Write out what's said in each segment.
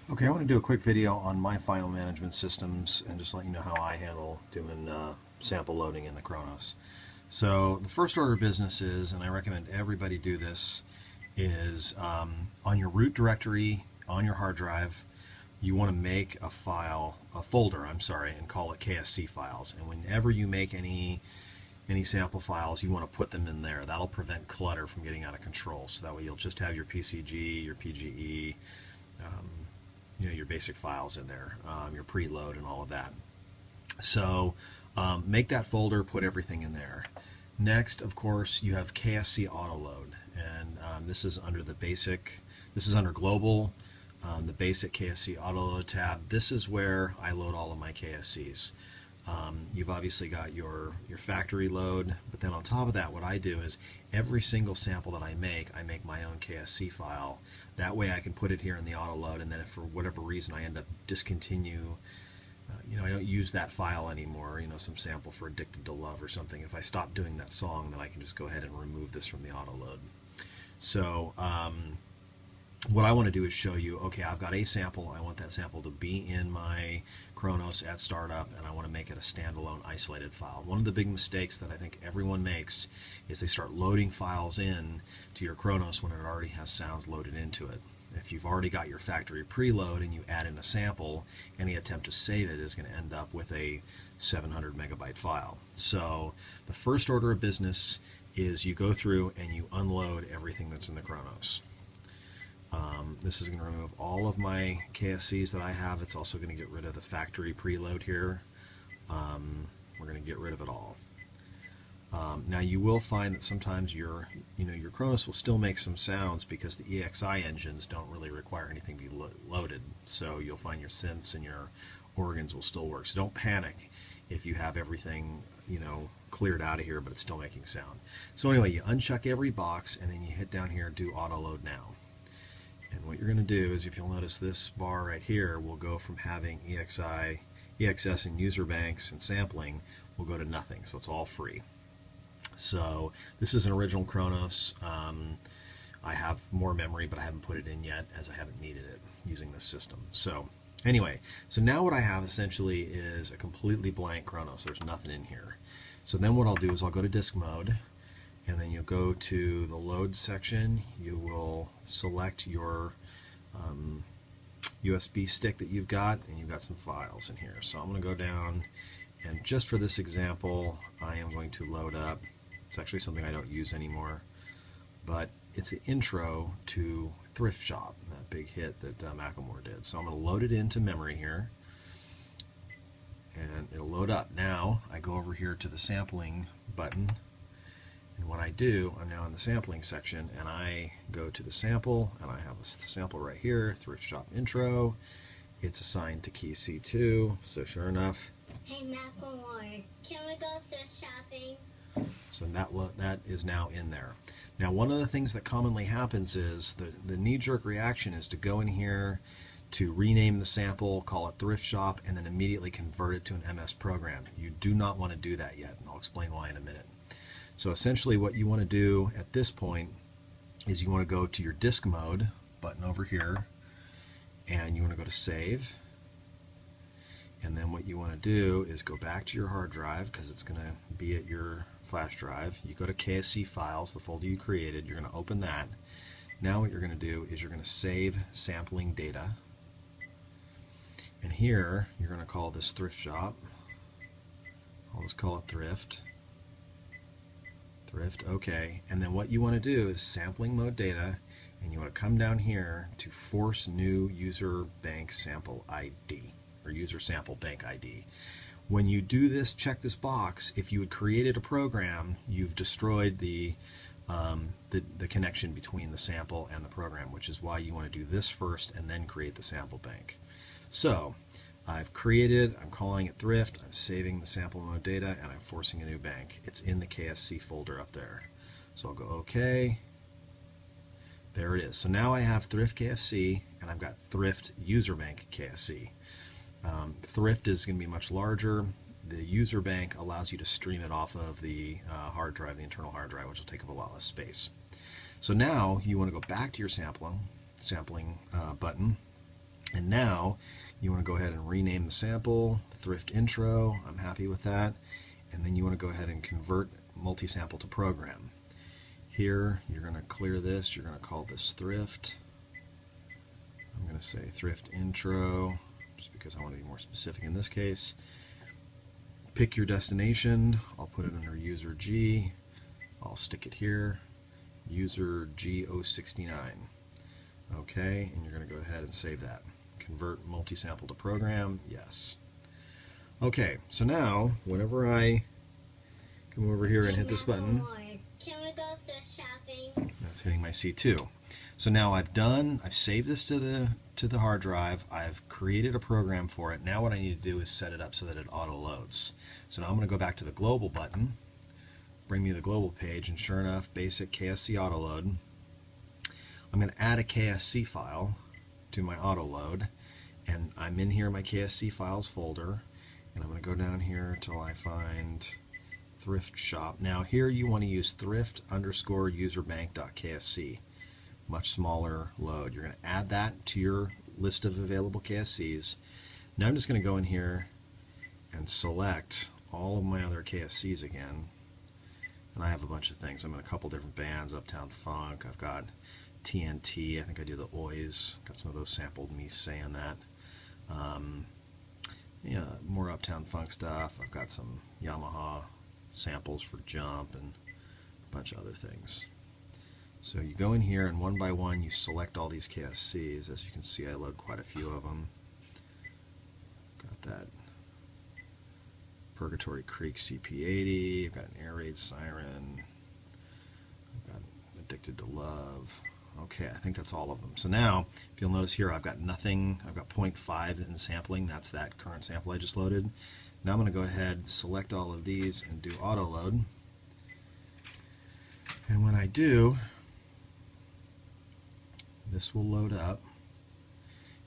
Okay, I want to do a quick video on my file management systems and just let you know how I handle doing sample loading in the Kronos. So the first order of business is, and I recommend everybody do this, is on your root directory on your hard drive, you want to make a folder, and call it KSC files. And whenever you make any sample files, you want to put them in there. That'll prevent clutter from getting out of control. So that way you'll just have your PCG, your PGE, your basic files in there, your preload and all of that. So make that folder, put everything in there. Next, of course, you have KSC autoload, and this is under the basic. This is under global, the basic KSC autoload tab. This is where I load all of my KSCs. You've obviously got your factory load, but then on top of that, what I do is every single sample that I make my own KSC file. That way I can put it here in the auto load, and then if for whatever reason I end up discontinue, I don't use that file anymore, some sample for Addicted to Love or something. If I stop doing that song, then I can just go ahead and remove this from the auto load. So what I want to do is show you, okay, I've got a sample, I want that sample to be in my Kronos at startup, and I want to make it a standalone isolated file. One of the big mistakes that I think everyone makes is they start loading files in to your Kronos when it already has sounds loaded into it. If you've already got your factory preload and you add in a sample, any attempt to save it is going to end up with a 700 megabyte file. So the first order of business is you go through and you unload everything that's in the Kronos. This is going to remove all of my KSCs that I have. It's also going to get rid of the factory preload here. We're going to get rid of it all. Now you will find that sometimes your Kronos will still make some sounds because the EXI engines don't really require anything to be loaded. So you'll find your synths and your organs will still work. So don't panic if you have everything cleared out of here, but it's still making sound. So anyway, you uncheck every box and then you hit down here, do auto load now. And what you're going to do is, if you'll notice, this bar right here will go from having EXI, EXS and user banks and sampling will go to nothing. So it's all free. So this is an original Kronos. I have more memory, but I haven't put it in yet as I haven't needed it using this system. So anyway, so now what I have essentially is a completely blank Kronos. There's nothing in here. So then what I'll do is I'll go to disk mode, and then you'll go to the load section. You will select your USB stick that you've got, and you've got some files in here. So I'm going to go down, and just for this example, I am going to load up. It's actually something I don't use anymore, but it's the intro to Thrift Shop, that big hit that Macklemore did. So I'm going to load it into memory here, and it'll load up. Now I go over here to the sampling button, and what I do, I'm now in the sampling section, and I go to the sample, and I have a sample right here, Thrift Shop intro. It's assigned to key C2, so sure enough. Hey Macklemore, can we go thrift shopping? So that is now in there. Now, one of the things that commonly happens is the knee-jerk reaction is to go in here, to rename the sample, call it Thrift Shop, and then immediately convert it to an MS program. You do not want to do that yet, and I'll explain why in a minute. So essentially what you want to do at this point is you want to go to your disk mode button over here, and you want to go to save. And then what you want to do is go back to your hard drive, because it's going to be at your flash drive. You go to KSC files, the folder you created, you're going to open that. Now what you're going to do is you're going to save sampling data. And here you're going to call this Thrift Shop. I'll just call it Thrift. Okay. And then what you want to do is sampling mode data, and you want to come down here to force new user bank sample ID, or user sample bank ID. When you do this, check this box. If you had created a program, you've destroyed the connection between the sample and the program, which is why you want to do this first and then create the sample bank. So I've created, I'm calling it Thrift, I'm saving the sample mode data, and I'm forcing a new bank. It's in the KSC folder up there. So I'll go OK. There it is. So now I have Thrift KSC, and I've got Thrift user bank KSC. Thrift is going to be much larger. The user bank allows you to stream it off of the hard drive, the internal hard drive, which will take up a lot less space. So now you want to go back to your sampling button, And now you want to go ahead and rename the sample, thrift intro. I'm happy with that. And then you want to go ahead and convert multi-sample to program. Here, you're going to clear this. You're going to call this thrift. I'm going to say thrift intro, just because I want to be more specific in this case. Pick your destination. I'll put it under user G. I'll stick it here. User G069. Okay, and you're going to go ahead and save that. Convert multi-sample to program, yes. Okay, so now, whenever I come over here and hit this button, Can we go thrift shopping? that's hitting my C2. So now I've saved this to the hard drive, I've created a program for it. Now what I need to do is set it up so that it auto loads. So now I'm going to go back to the global button, bring me to the global page, and sure enough, basic KSC auto load. I'm going to add a KSC file to my auto load, and I'm in here in my KSC files folder, and I'm going to go down here until I find thrift shop. Now here you want to use thrift_userbank.ksc, much smaller load. You're going to add that to your list of available KSCs. Now I'm just going to go in here and select all of my other KSCs again, and I have a bunch of things. I'm in a couple different bands, Uptown Funk, I've got TNT, I think I do the Oys, got some of those sampled, me saying that. Yeah, more Uptown Funk stuff. I've got some Yamaha samples for Jump and a bunch of other things. So you go in here and one by one you select all these KSCs. As you can see, I load quite a few of them. Got that Purgatory Creek CP80, I've got an Air Raid Siren, I've got Addicted to Love. Okay, I think that's all of them. So now, if you'll notice here, I've got nothing, I've got 0.5 in sampling, that's that current sample I just loaded. Now I'm going to go ahead, select all of these, and do auto load. And when I do, this will load up.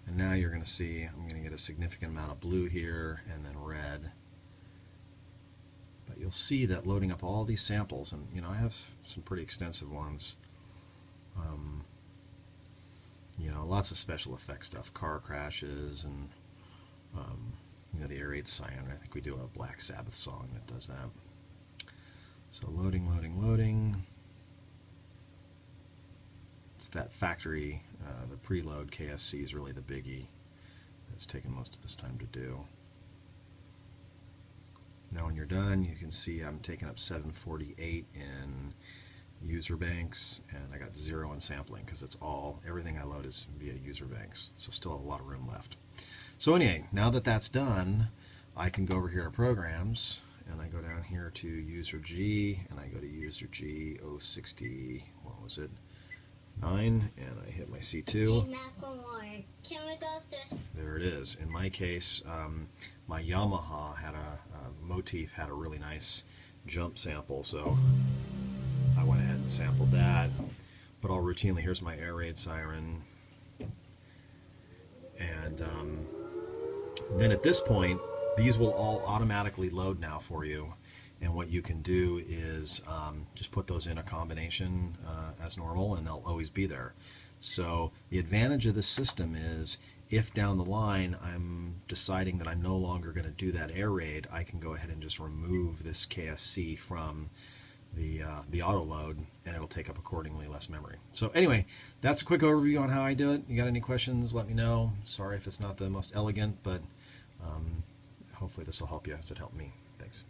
And now you're going to see, I'm going to get a significant amount of blue here, and then red. But you'll see that loading up all these samples, and you know, I have some pretty extensive ones. You know, lots of special effects stuff, car crashes, and you know, the Air Raid Siren. I think we do a Black Sabbath song that does that. So loading, loading, loading. It's that factory, the preload KSC is really the biggie that's taken most of this time to do. Now when you're done, you can see I'm taking up 748 in user banks, and I got 0 in sampling because it's everything I load is via user banks, so still have a lot of room left. So anyway, now that that's done, I can go over here to programs, and I go down here to user G, and I go to user G 060, what was it, 9, and I hit my C2. Can we go thrift? There it is. In my case, my Yamaha had a motif had a really nice jump sample, so I went ahead and sampled that. But I'll routinely, here's my Air Raid Siren, and then at this point, these will all automatically load now for you. And what you can do is just put those in a combination as normal, and they'll always be there. So the advantage of this system is, if down the line I'm deciding that I'm no longer going to do that air raid, I can go ahead and just remove this KSC from the auto load, and it'll take up accordingly less memory. So anyway, that's a quick overview on how I do it. You got any questions, let me know. Sorry if it's not the most elegant, but hopefully this will help you as it helped me. Thanks.